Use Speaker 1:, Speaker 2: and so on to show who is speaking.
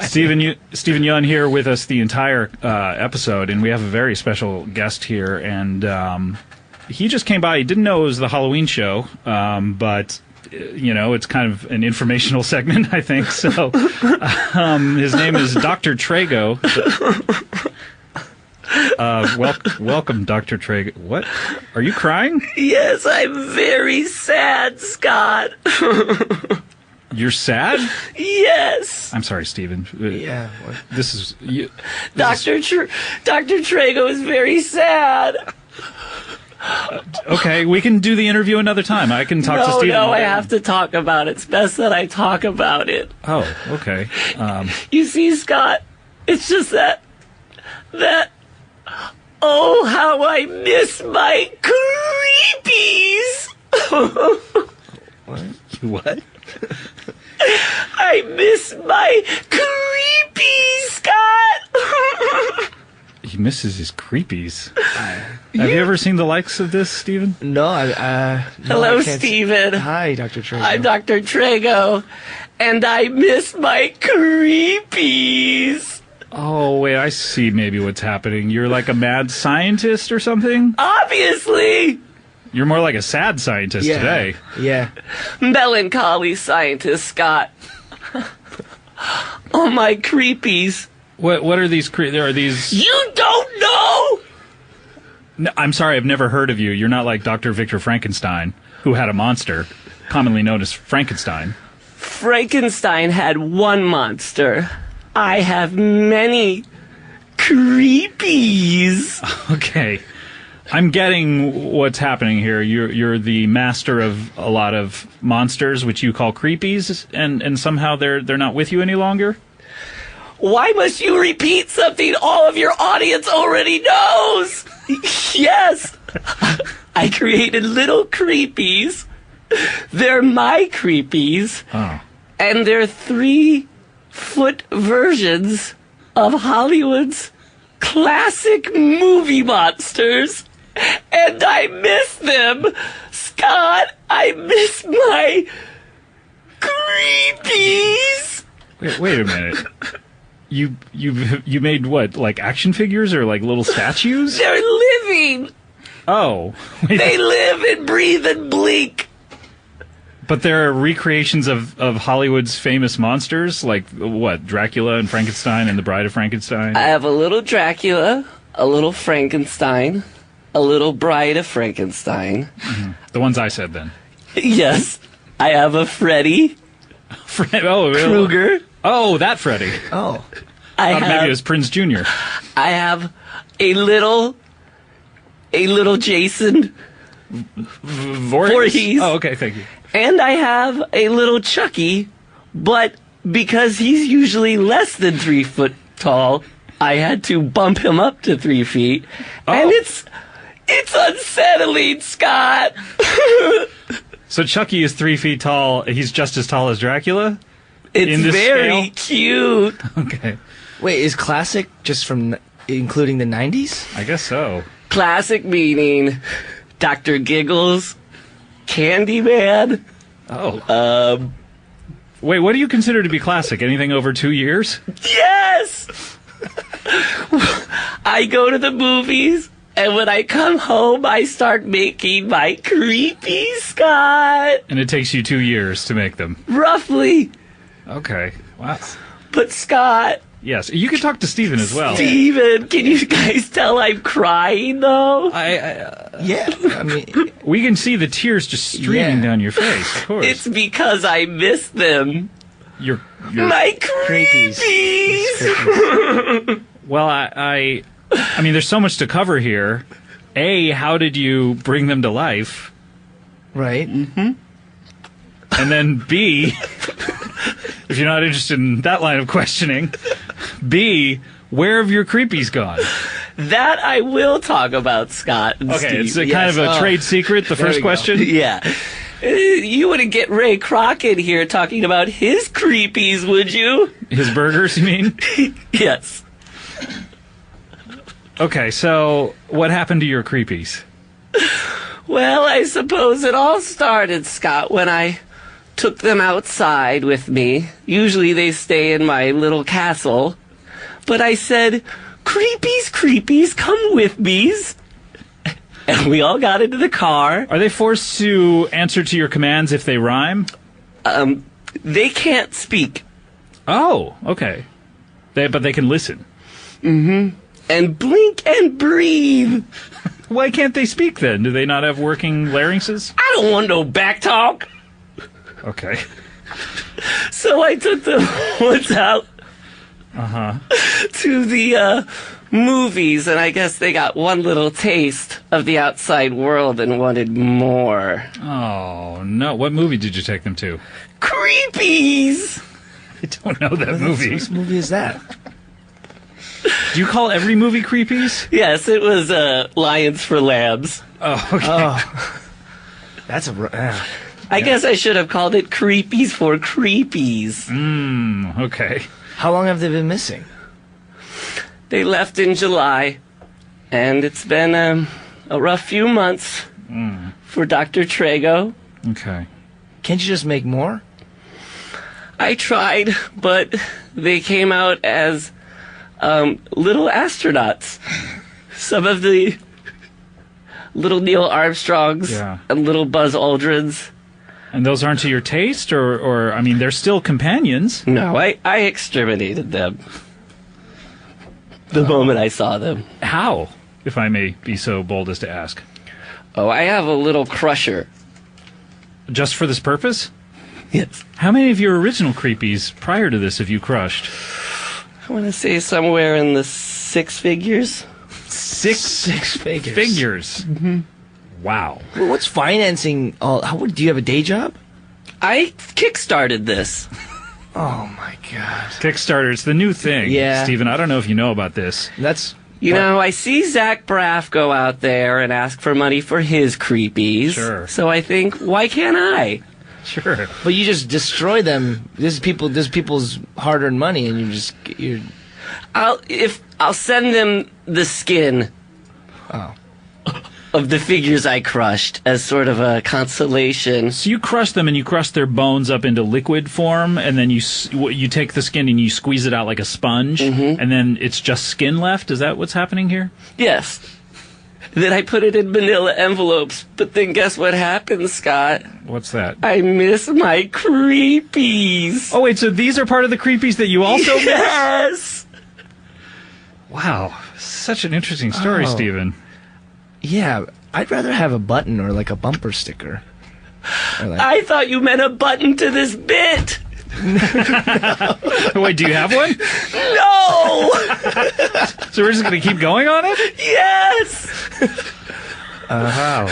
Speaker 1: Stephen Yun here with us the entire episode, and we have a very special guest here, and he just came by. He didn't know it was the Halloween show, but it's kind of an informational segment, I think. So his name is Dr. Traygo. Welcome, Dr. Traygo. What? Are you crying?
Speaker 2: Yes, I'm very sad, Scott.
Speaker 1: You're sad?
Speaker 2: Yes.
Speaker 1: I'm sorry, Stephen.
Speaker 3: Yeah.
Speaker 1: This is...
Speaker 2: Dr. Traygo is very sad.
Speaker 1: Okay, we can do the interview another time. I can talk to Stephen.
Speaker 2: No, I have to talk about it. It's best that I talk about it.
Speaker 1: Oh, okay.
Speaker 2: You see, Scott, it's just that... Oh, how I miss my creepies!
Speaker 1: What?
Speaker 2: I miss my creepies, Scott!
Speaker 1: He misses his creepies. Have you ever seen the likes of this, Stephen?
Speaker 3: No,
Speaker 2: Hello, Stephen.
Speaker 3: Hi, Dr. Traygo.
Speaker 2: I'm Dr. Traygo, and I miss my creepies.
Speaker 1: Oh, wait, I see maybe what's happening. You're like a mad scientist or something?
Speaker 2: Obviously!
Speaker 1: You're more like a sad scientist today.
Speaker 3: Yeah.
Speaker 2: Melancholy scientist, Scott. Oh, my creepies.
Speaker 1: What are these? There are these.
Speaker 2: You don't know?
Speaker 1: No, I'm sorry, I've never heard of you. You're not like Dr. Victor Frankenstein, who had a monster, commonly known as Frankenstein.
Speaker 2: Frankenstein had one monster. I have many creepies.
Speaker 1: Okay. I'm getting what's happening here. You're the master of a lot of monsters, which you call creepies, and somehow they're not with you any longer?
Speaker 2: Why must you repeat something all of your audience already knows? Yes. I created little creepies. They're my creepies.
Speaker 1: Oh.
Speaker 2: And they're 3-foot versions of Hollywood's classic movie monsters. And I miss them. Scott, I miss my creepies.
Speaker 1: Wait a minute. You made what, like action figures or like little statues?
Speaker 2: They're living.
Speaker 1: Oh.
Speaker 2: They live and breathe and blink.
Speaker 1: But there are recreations of Hollywood's famous monsters, like what, Dracula and Frankenstein and the Bride of Frankenstein?
Speaker 2: I have a little Dracula, a little Frankenstein, a little Bride of Frankenstein.
Speaker 1: Mm-hmm. The ones I said then.
Speaker 2: Yes. I have a Freddy. Krueger.
Speaker 1: Oh, that Freddy.
Speaker 3: Oh.
Speaker 1: Maybe it was Prince Jr.
Speaker 2: I have a little Jason Voorhees.
Speaker 1: Oh, okay, thank you.
Speaker 2: And I have a little Chucky, but because he's usually less than 3 foot tall, I had to bump him up to 3 feet. Oh. And it's unsettling, Scott.
Speaker 1: So Chucky is 3 feet tall. He's just as tall as Dracula?
Speaker 2: It's very cute.
Speaker 1: Okay.
Speaker 3: Wait, is classic just from including the 90s?
Speaker 1: I guess so.
Speaker 2: Classic meaning Dr. Giggles, Candyman.
Speaker 1: Oh. Wait, what do you consider to be classic? Anything over 2 years?
Speaker 2: Yes! I go to the movies, and when I come home, I start making my creepy, Scott.
Speaker 1: And it takes you 2 years to make them?
Speaker 2: Roughly.
Speaker 1: Okay. Wow.
Speaker 2: But Scott...
Speaker 1: Yes, you can talk to Steven as well.
Speaker 2: Steven, can you guys tell I'm crying, though?
Speaker 3: Yeah, I mean...
Speaker 1: We can see the tears just streaming down your face, of course.
Speaker 2: It's because I miss them.
Speaker 1: Your
Speaker 2: my creepies!
Speaker 1: Well, I mean, there's so much to cover here. A, how did you bring them to life?
Speaker 3: Right.
Speaker 2: Mm-hmm.
Speaker 1: And then B, if you're not interested in that line of questioning, B, where have your creepies gone?
Speaker 2: That I will talk about, Scott and
Speaker 1: Okay,
Speaker 2: Steve.
Speaker 1: it's kind of a trade secret, the first question?
Speaker 2: Yeah. You wouldn't get Ray Kroc in here talking about his creepies, would you?
Speaker 1: His burgers, you mean?
Speaker 2: Yes.
Speaker 1: Okay, so what happened to your creepies?
Speaker 2: Well, I suppose it all started, Scott, when I took them outside with me. Usually they stay in my little castle. But I said, creepies, creepies, come with me's. And we all got into the car.
Speaker 1: Are they forced to answer to your commands if they rhyme?
Speaker 2: They can't speak.
Speaker 1: Oh, okay. But they can listen.
Speaker 2: And blink and breathe.
Speaker 1: Why can't they speak then? Do they not have working larynxes?
Speaker 2: I don't want no back talk.
Speaker 1: Okay.
Speaker 2: So I took them once out to the movies, and I guess they got one little taste of the outside world and wanted more.
Speaker 1: Oh, no. What movie did you take them to?
Speaker 2: Creepies!
Speaker 1: I don't know that movie.
Speaker 3: What movie is that?
Speaker 1: Do you call every movie creepies?
Speaker 2: Yes, it was Lions for Lambs.
Speaker 1: Oh, okay.
Speaker 3: Oh, that's a.
Speaker 2: I guess I should have called it Creepies for Creepies.
Speaker 1: Okay.
Speaker 3: How long have they been missing?
Speaker 2: They left in July, and it's been a rough few months for Dr. Traygo.
Speaker 1: Okay.
Speaker 3: Can't you just make more?
Speaker 2: I tried, but they came out as little astronauts. Some of the little Neil Armstrongs and little Buzz Aldrins.
Speaker 1: And those aren't to your taste, or I mean, they're still companions.
Speaker 2: No, I exterminated them the moment I saw them.
Speaker 1: How, if I may be so bold as to ask?
Speaker 2: Oh, I have a little crusher.
Speaker 1: Just for this purpose?
Speaker 2: Yes.
Speaker 1: How many of your original creepies prior to this have you crushed?
Speaker 2: I want to say somewhere in the six figures.
Speaker 3: Six figures.
Speaker 1: Figures. Wow.
Speaker 3: Well, what's financing all? Do you have a day job?
Speaker 2: I kickstarted this.
Speaker 3: Oh my god.
Speaker 1: Kickstarter, it's the new thing.
Speaker 3: Yeah.
Speaker 1: Stephen, I don't know if you know about this.
Speaker 3: That's.
Speaker 2: You know, I see Zach Braff go out there and ask for money for his creepies.
Speaker 1: Sure.
Speaker 2: So I think, why can't I?
Speaker 1: Sure.
Speaker 3: But you just destroy them. This is people's hard-earned money, and you're.
Speaker 2: I'll send them the skin.
Speaker 3: Oh.
Speaker 2: Of the figures I crushed as sort of a consolation.
Speaker 1: So you crush them and you crush their bones up into liquid form, and then you take the skin and you squeeze it out like a sponge, and then it's just skin left? Is that what's happening here?
Speaker 2: Yes. Then I put it in manila envelopes, but then guess what happens, Scott?
Speaker 1: What's that?
Speaker 2: I miss my creepies.
Speaker 1: Oh, wait, so these are part of the creepies that you also miss?
Speaker 2: Yes!
Speaker 1: Wow. Such an interesting story, Stephen.
Speaker 3: Yeah, I'd rather have a button or like a bumper sticker. Or like,
Speaker 2: I thought you meant a button to this bit.
Speaker 1: Wait, do you have one?
Speaker 2: No!
Speaker 1: So we're just going to keep going on it?
Speaker 2: Yes!
Speaker 1: Wow.